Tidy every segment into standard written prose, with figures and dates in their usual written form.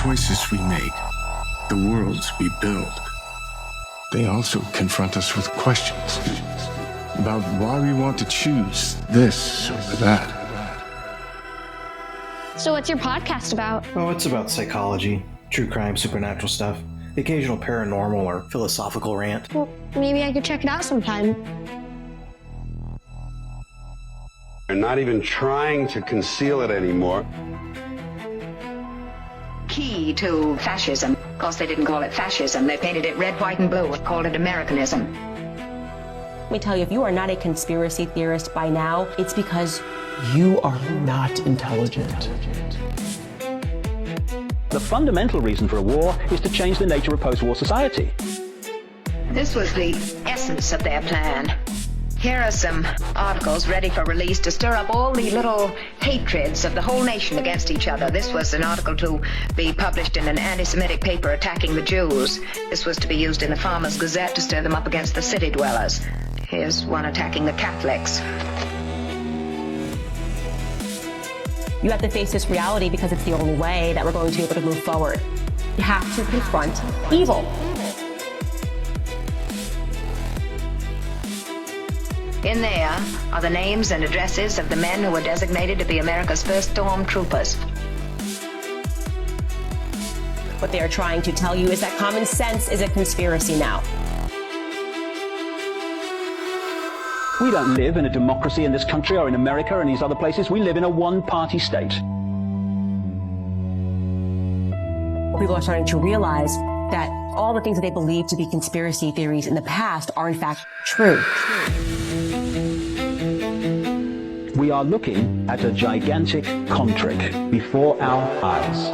choices we make, the worlds we build, they also confront us with questions about why we want to choose this or that. So what's your podcast about? Oh, it's about psychology, true crime, supernatural stuff, the occasional paranormal or philosophical rant. Well, maybe I could check it out sometime. They're not even trying to conceal it anymore. Key to fascism. Of course, they didn't call it fascism. They painted it red, white, and blue and called it Americanism. Let me tell you, if you are not a conspiracy theorist by now, it's because you are not intelligent. The fundamental reason for a war is to change the nature of post-war society. This was the essence of their plan. Here are some articles ready for release to stir up all the little hatreds of the whole nation against each other. This was an article to be published in an anti-Semitic paper attacking the Jews. This was to be used in the Farmers' Gazette to stir them up against the city dwellers. Here's one attacking the Catholics. you have to face this reality because it's the only way that we're going to be able to move forward. You have to confront evil. In there are the names and addresses of the men who were designated to be America's first stormtroopers. What they are trying to tell you is that common sense is a conspiracy now. We don't live in a democracy in this country or in America or in these other places. We live in a one-party state. People are starting to realize that all the things that they believed to be conspiracy theories in the past are in fact true. We are looking at a gigantic contrick before our eyes.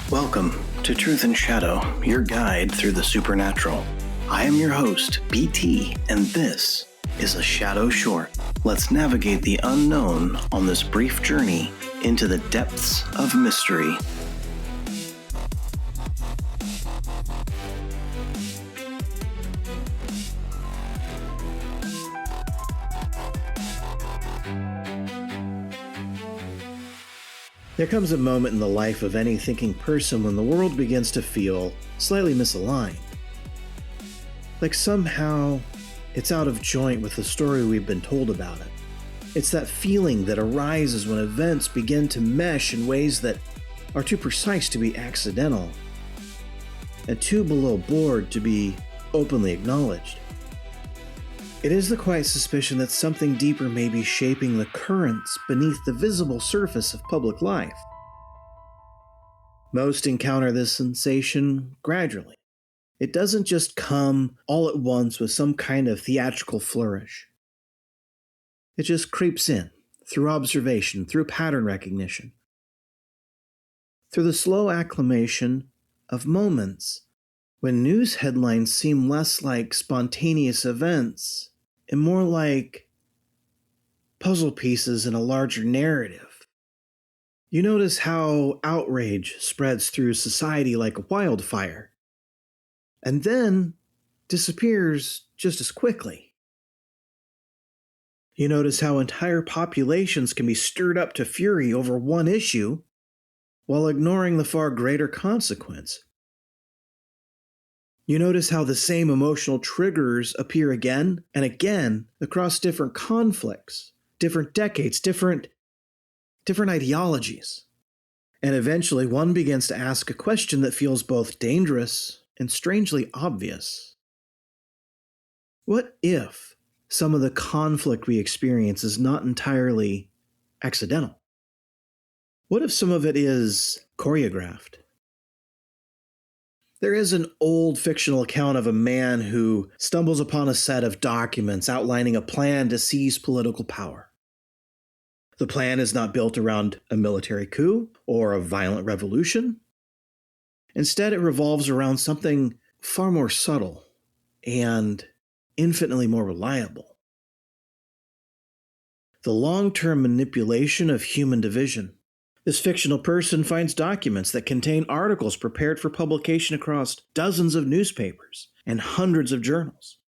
Welcome to Truth and Shadow, your guide through the supernatural. I am your host, BT, and this is a Shadow Short. Let's navigate the unknown on this brief journey into the depths of mystery. There comes a moment in the life of any thinking person when the world begins to feel slightly misaligned. Like somehow it's out of joint with the story we've been told about it. It's that feeling that arises when events begin to mesh in ways that are too precise to be accidental and too below board to be openly acknowledged. It is the quiet suspicion that something deeper may be shaping the currents beneath the visible surface of public life. Most encounter this sensation gradually. It doesn't just come all at once with some kind of theatrical flourish. It just creeps in, through observation, through pattern recognition, through the slow acclimation of moments when news headlines seem less like spontaneous events and more like puzzle pieces in a larger narrative. You notice how outrage spreads through society like a wildfire, and then disappears just as quickly. You notice how entire populations can be stirred up to fury over one issue while ignoring the far greater consequence. You notice how the same emotional triggers appear again and again across different conflicts, different decades, different ideologies. And eventually one begins to ask a question that feels both dangerous and strangely obvious. What if some of the conflict we experience is not entirely accidental? What if some of it is choreographed? There is an old fictional account of a man who stumbles upon a set of documents outlining a plan to seize political power. The plan is not built around a military coup or a violent revolution. Instead, it revolves around something far more subtle and infinitely more reliable. The long-term manipulation of human division. This fictional person finds documents that contain articles prepared for publication across dozens of newspapers and hundreds of journals.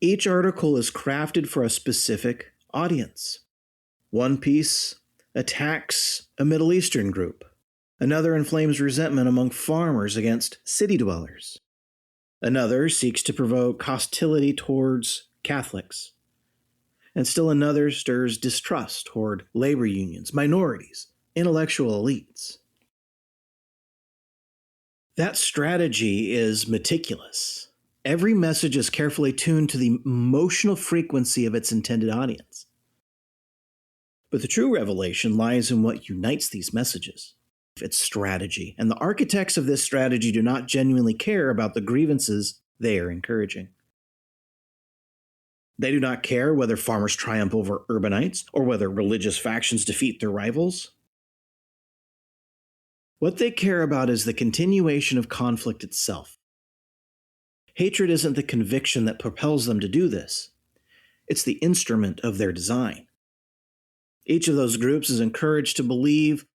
Each article is crafted for a specific audience. One piece attacks a Middle Eastern group. Another inflames resentment among farmers against city dwellers. Another seeks to provoke hostility towards Catholics. And still another stirs distrust toward labor unions, minorities, intellectual elites. That strategy is meticulous. Every message is carefully tuned to the emotional frequency of its intended audience. But the true revelation lies in what unites these messages. It's strategy, and the architects of this strategy do not genuinely care about the grievances they are encouraging. They do not care whether farmers triumph over urbanites or whether religious factions defeat their rivals. What they care about is the continuation of conflict itself. Hatred isn't the conviction that propels them to do this. It's the instrument of their design. Each of those groups is encouraged to believe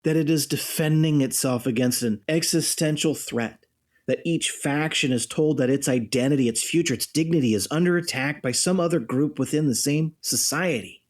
that it is defending itself against an existential threat, that each faction is told that its identity, its future, its dignity is under attack by some other group within the same society.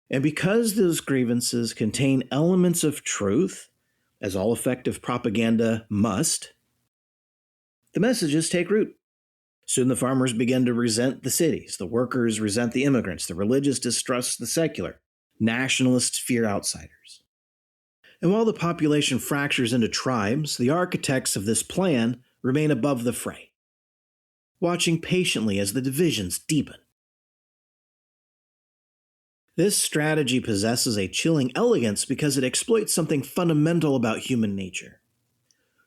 And because those grievances contain elements of truth, as all effective propaganda must, the messages take root. Soon the farmers begin to resent the cities, the workers resent the immigrants, the religious distrust the secular, nationalists fear outsiders. And while the population fractures into tribes, the architects of this plan remain above the fray, watching patiently as the divisions deepen. This strategy possesses a chilling elegance because it exploits something fundamental about human nature.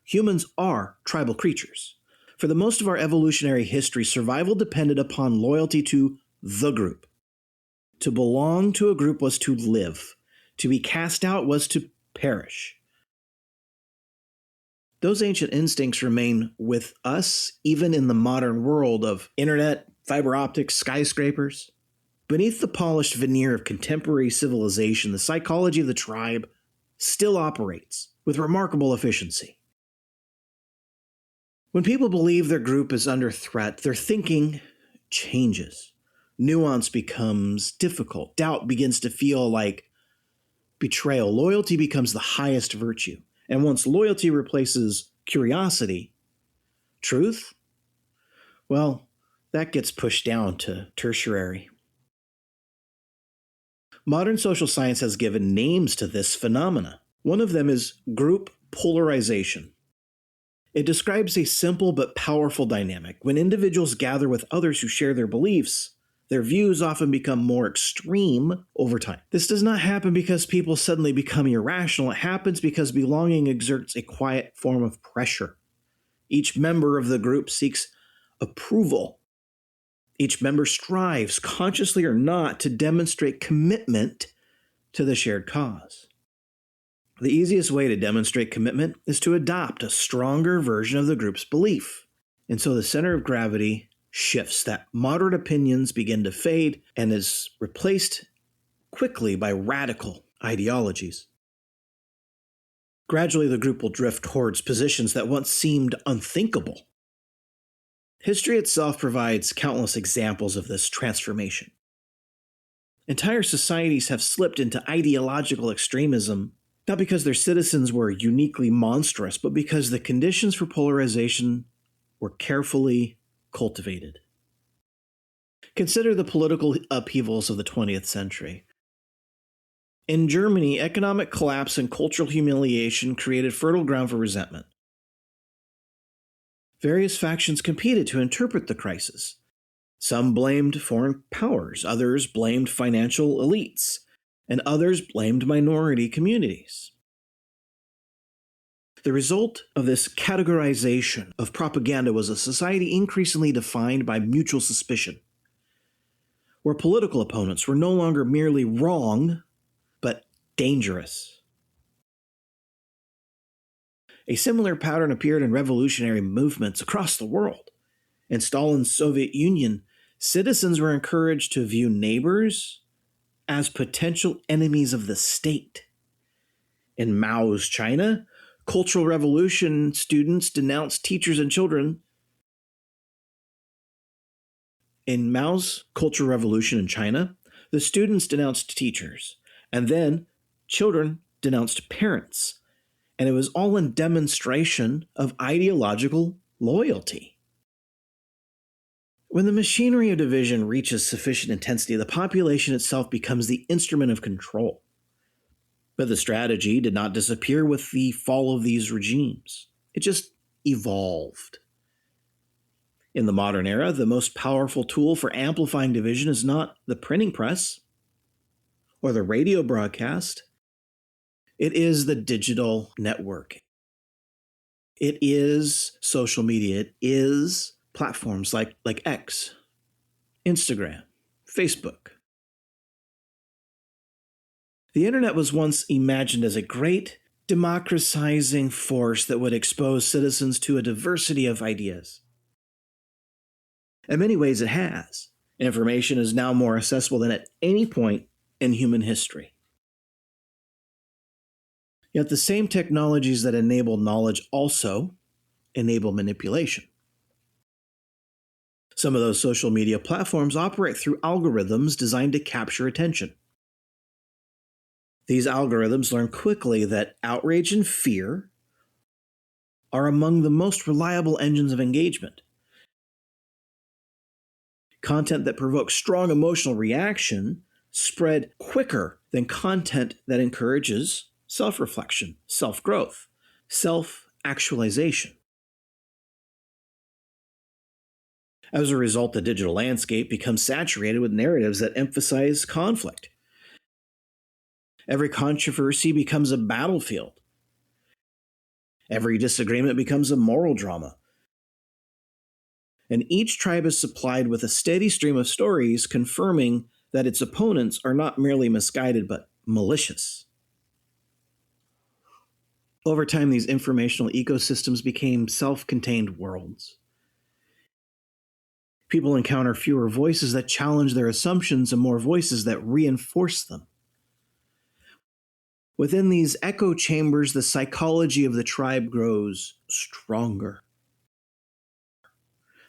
Humans are tribal creatures. For the most of our evolutionary history, survival depended upon loyalty to the group. To belong to a group was to live. To be cast out was to perish. Those ancient instincts remain with us even in the modern world of internet, fiber optics, skyscrapers. Beneath the polished veneer of contemporary civilization, the psychology of the tribe still operates with remarkable efficiency. When people believe their group is under threat, their thinking changes. Nuance becomes difficult. Doubt begins to feel like betrayal. Loyalty becomes the highest virtue. And once loyalty replaces curiosity, truth, well, that gets pushed down to tertiary. Modern social science has given names to this phenomena. One of them is group polarization. It describes a simple but powerful dynamic. When individuals gather with others who share their beliefs, their views often become more extreme over time. This does not happen because people suddenly become irrational. It happens because belonging exerts a quiet form of pressure. Each member of the group seeks approval. Each member strives, consciously or not, to demonstrate commitment to the shared cause. The easiest way to demonstrate commitment is to adopt a stronger version of the group's belief. And so the center of gravity shifts, that moderate opinions begin to fade and is replaced quickly by radical ideologies. Gradually, the group will drift towards positions that once seemed unthinkable. History itself provides countless examples of this transformation. Entire societies have slipped into ideological extremism, not because their citizens were uniquely monstrous, but because the conditions for polarization were carefully cultivated. Consider the political upheavals of the 20th century. In Germany, economic collapse and cultural humiliation created fertile ground for resentment. Various factions competed to interpret the crisis. Some blamed foreign powers, others blamed financial elites, and others blamed minority communities. The result of this categorization of propaganda was a society increasingly defined by mutual suspicion, where political opponents were no longer merely wrong, but dangerous. A similar pattern appeared in revolutionary movements across the world. In Stalin's Soviet Union, citizens were encouraged to view neighbors as potential enemies of the state. In Mao's China, Cultural Revolution students denounced teachers and children In Mao's Cultural Revolution in China, the students denounced teachers, and then children denounced parents, and it was all in demonstration of ideological loyalty. When the machinery of division reaches sufficient intensity, the population itself becomes the instrument of control. But the strategy did not disappear with the fall of these regimes. It just evolved. In the modern era, the most powerful tool for amplifying division is not the printing press or the radio broadcast. It is the digital network. It is social media. It is platforms like X, Instagram, Facebook. The internet was once imagined as a great democratizing force that would expose citizens to a diversity of ideas. In many ways, it has. Information is now more accessible than at any point in human history. Yet the same technologies that enable knowledge also enable manipulation. Some of those social media platforms operate through algorithms designed to capture attention. These algorithms learn quickly that outrage and fear are among the most reliable engines of engagement. Content that provokes strong emotional reaction spread quicker than content that encourages self-reflection, self-growth, self-actualization. As a result, the digital landscape becomes saturated with narratives that emphasize conflict. Every controversy becomes a battlefield. Every disagreement becomes a moral drama. And each tribe is supplied with a steady stream of stories confirming that its opponents are not merely misguided but malicious. Over time, these informational ecosystems became self-contained worlds. People encounter fewer voices that challenge their assumptions and more voices that reinforce them. Within these echo chambers, the psychology of the tribe grows stronger.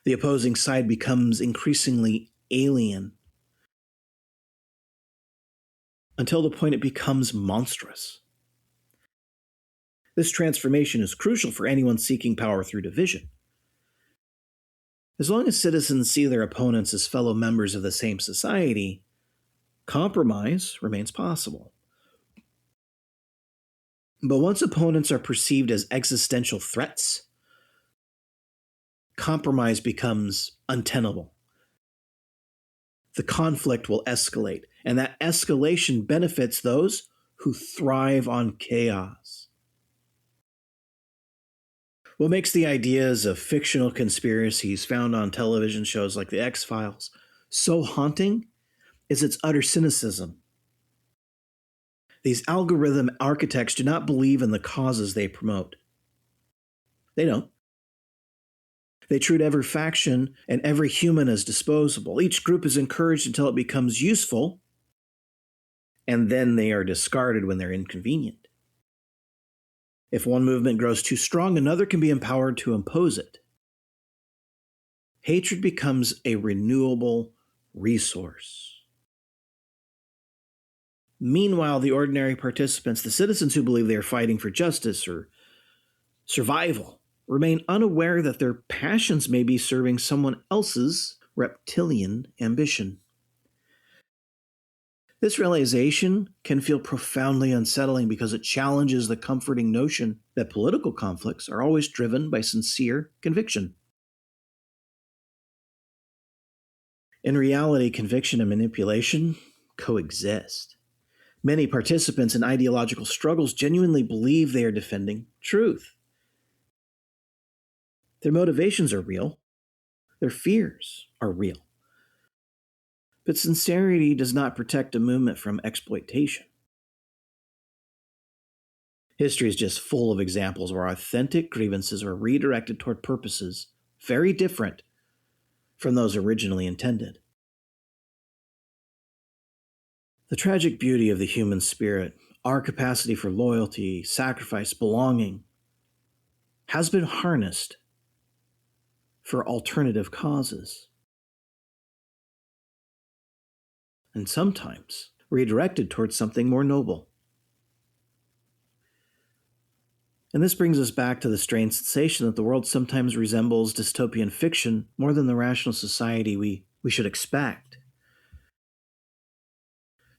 The opposing side becomes increasingly alien, until the point it becomes monstrous. This transformation is crucial for anyone seeking power through division. As long as citizens see their opponents as fellow members of the same society, compromise remains possible. But once opponents are perceived as existential threats, compromise becomes untenable. The conflict will escalate, and that escalation benefits those who thrive on chaos. What makes the ideas of fictional conspiracies found on television shows like The X-Files so haunting is its utter cynicism. These algorithm architects do not believe in the causes they promote. They don't. They treat every faction and every human as disposable. Each group is encouraged until it becomes useful, and then they are discarded when they're inconvenient. If one movement grows too strong, another can be empowered to impose it. Hatred becomes a renewable resource. Meanwhile, the ordinary participants, the citizens who believe they are fighting for justice or survival, remain unaware that their passions may be serving someone else's reptilian ambition. This realization can feel profoundly unsettling because it challenges the comforting notion that political conflicts are always driven by sincere conviction. In reality, conviction and manipulation coexist. Many participants in ideological struggles genuinely believe they are defending truth. Their motivations are real. Their fears are real. But sincerity does not protect a movement from exploitation. History is just full of examples where authentic grievances were redirected toward purposes very different from those originally intended. The tragic beauty of the human spirit, our capacity for loyalty, sacrifice, belonging, has been harnessed for alternative causes. and sometimes redirected towards something more noble. And this brings us back to the strange sensation that the world sometimes resembles dystopian fiction more than the rational society we should expect.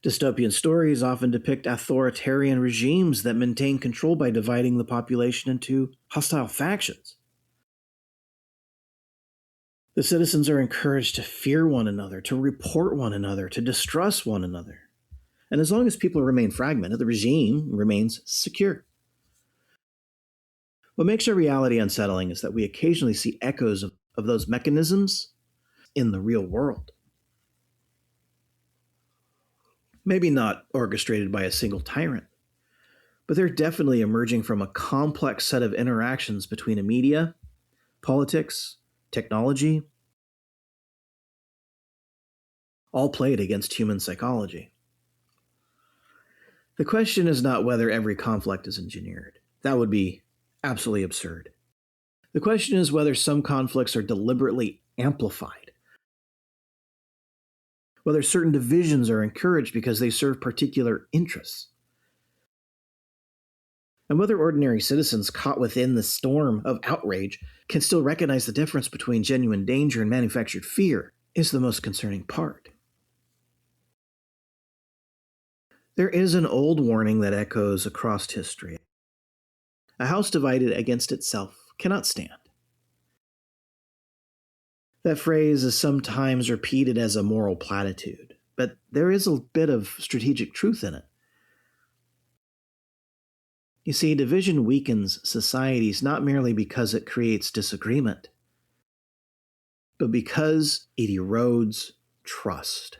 Dystopian stories often depict authoritarian regimes that maintain control by dividing the population into hostile factions. The citizens are encouraged to fear one another, to report one another, to distrust one another. And as long as people remain fragmented, the regime remains secure. What makes our reality unsettling is that we occasionally see echoes of those mechanisms in the real world. Maybe not orchestrated by a single tyrant, but they're definitely emerging from a complex set of interactions between the media, politics, technology, all played against human psychology. The question is not whether every conflict is engineered. That would be absolutely absurd. The question is whether some conflicts are deliberately amplified, whether certain divisions are encouraged because they serve particular interests, and whether ordinary citizens caught within the storm of outrage can still recognize the difference between genuine danger and manufactured fear is the most concerning part. There is an old warning that echoes across history. A house divided against itself cannot stand. That phrase is sometimes repeated as a moral platitude, but there is a bit of strategic truth in it. You see, division weakens societies not merely because it creates disagreement, but because it erodes trust.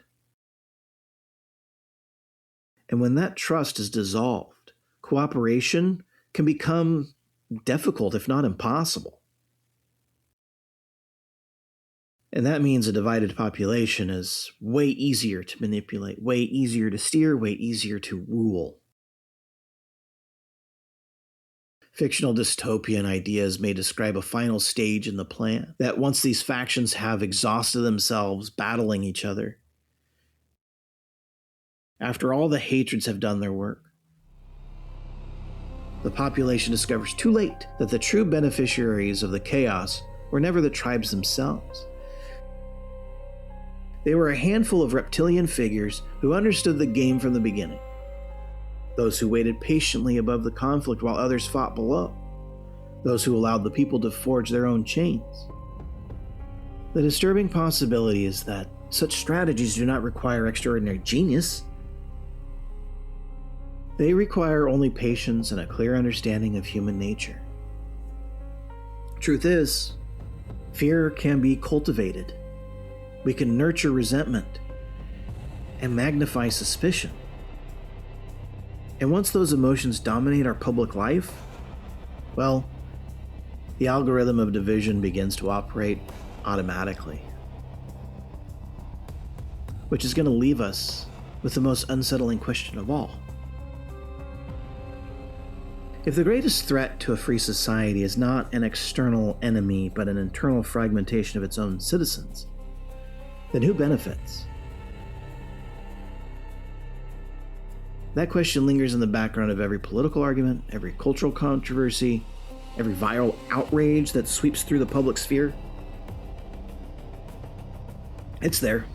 And when that trust is dissolved, cooperation can become difficult, if not impossible. And that means a divided population is way easier to manipulate, way easier to steer, way easier to rule. Fictional dystopian ideas may describe a final stage in the plan, that once these factions have exhausted themselves battling each other, after all the hatreds have done their work, the population discovers too late that the true beneficiaries of the chaos were never the tribes themselves. They were a handful of reptilian figures who understood the game from the beginning. Those who waited patiently above the conflict while others fought below. Those who allowed the people to forge their own chains. The disturbing possibility is that such strategies do not require extraordinary genius. They require only patience and a clear understanding of human nature. Truth is, fear can be cultivated. We can nurture resentment and magnify suspicion. And once those emotions dominate our public life, well, the algorithm of division begins to operate automatically, which is going to leave us with the most unsettling question of all. If the greatest threat to a free society is not an external enemy, but an internal fragmentation of its own citizens, then who benefits? That question lingers in the background of every political argument, every cultural controversy, every viral outrage that sweeps through the public sphere. It's there.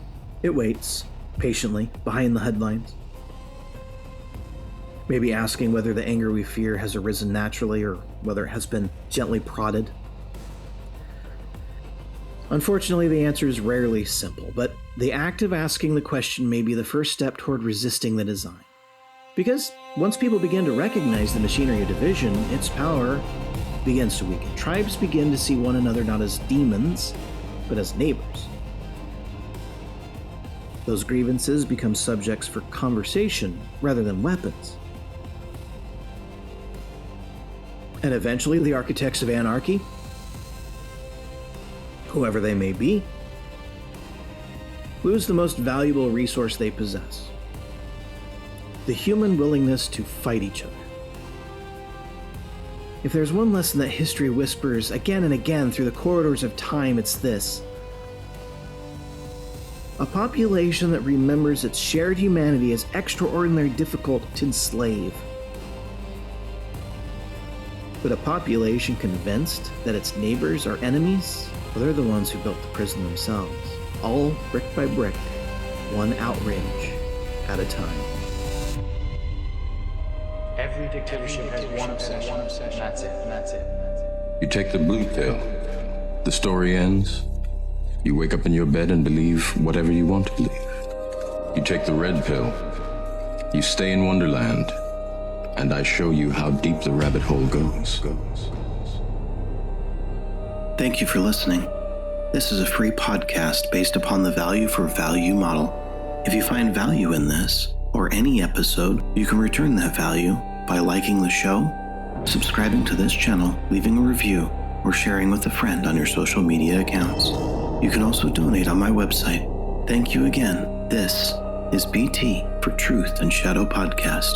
It waits, patiently, behind the headlines. Maybe asking whether the anger we fear has arisen naturally or whether it has been gently prodded. Unfortunately, the answer is rarely simple, but the act of asking the question may be the first step toward resisting the design. Because once people begin to recognize the machinery of division, its power begins to weaken. Tribes begin to see one another not as demons, but as neighbors. Those grievances become subjects for conversation rather than weapons. And eventually, the architects of anarchy, whoever they may be, lose the most valuable resource they possess: the human willingness to fight each other. If there's one lesson that history whispers again and again through the corridors of time, it's this: A population that remembers its shared humanity as extraordinarily difficult to enslave. But a population convinced that its neighbors are enemies? Well, they're the ones who built the prison themselves. All brick by brick, one outrage at a time. Every dictatorship has one obsession, and that's it. You take the blue pill. The story ends. You wake up in your bed and believe whatever you want to believe. You take the red pill. You stay in Wonderland, and I show you how deep the rabbit hole goes. Thank you for listening. This is a free podcast based upon the value for value model. If you find value in this, or any episode, you can return that value by liking the show, subscribing to this channel, leaving a review, or sharing with a friend on your social media accounts. You can also donate on my website. Thank you again. This is BT for Truth and Shadow Podcast.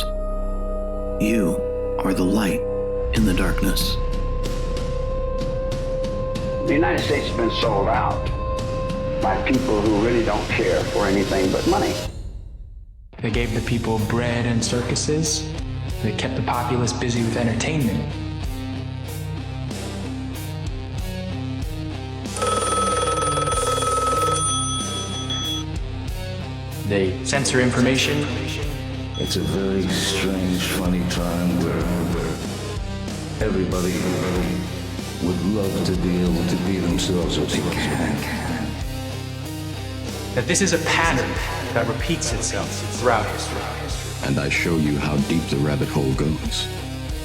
You are the light in the darkness. The United States has been sold out by people who really don't care for anything but money. They gave the people bread and circuses. They kept the populace busy with entertainment. They censor information. It's a very strange, funny time where everybody would love to be able to be themselves if they can. That this is a pattern that repeats itself throughout history. And I show you how deep the rabbit hole goes.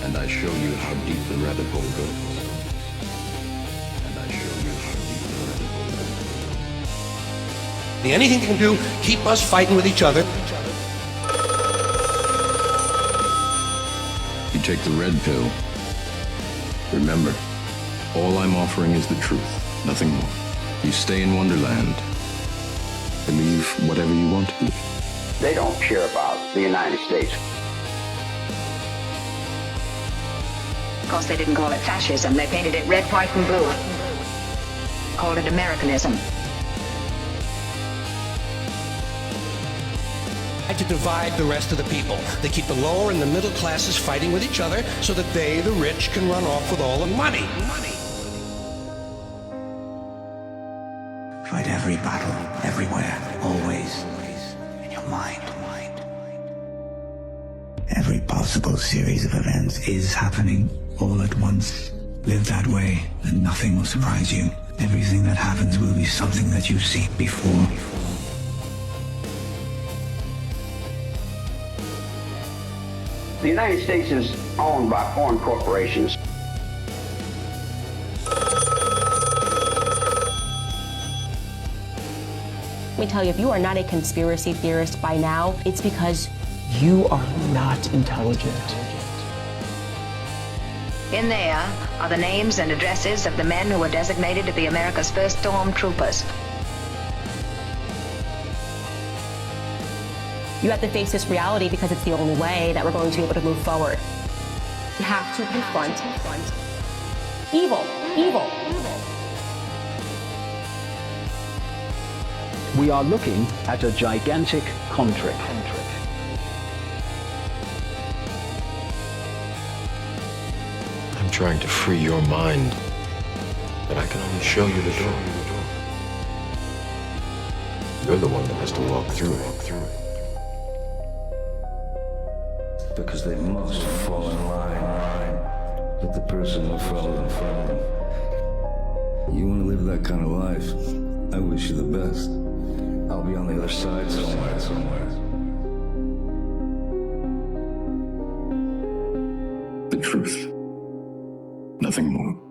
And I show you how deep the rabbit hole goes. And I show you how deep the rabbit hole goes. Anything you can do, keep us fighting with each other. You take the red pill. Remember, all I'm offering is the truth, nothing more. You stay in Wonderland. Believe whatever you want to believe. They don't care about the United States. Of course, they didn't call it fascism. They painted it red, white, and blue. Called it Americanism. To divide the rest of the people. They keep the lower and the middle classes fighting with each other so that they, the rich, can run off with all the money. Fight every battle, everywhere, always, in your mind. Every possible series of events is happening all at once. Live that way, and nothing will surprise you. Everything that happens will be something that you've seen before. The United States is owned by foreign corporations. Let me tell you, if you are not a conspiracy theorist by now, it's because You are not intelligent. In there are the names and addresses of the men who were designated to be America's first stormtroopers. you have to face this reality because it's the only way that we're going to be able to move forward. You have to confront evil. We are looking at a gigantic conflict. I'm trying to free your mind, but I can only show you the door. You're the one that has to walk through it. Because they must fall in line with the person who fell in front of them. You want to live that kind of life? I wish you the best. I'll be on the other side somewhere. The truth. Nothing more.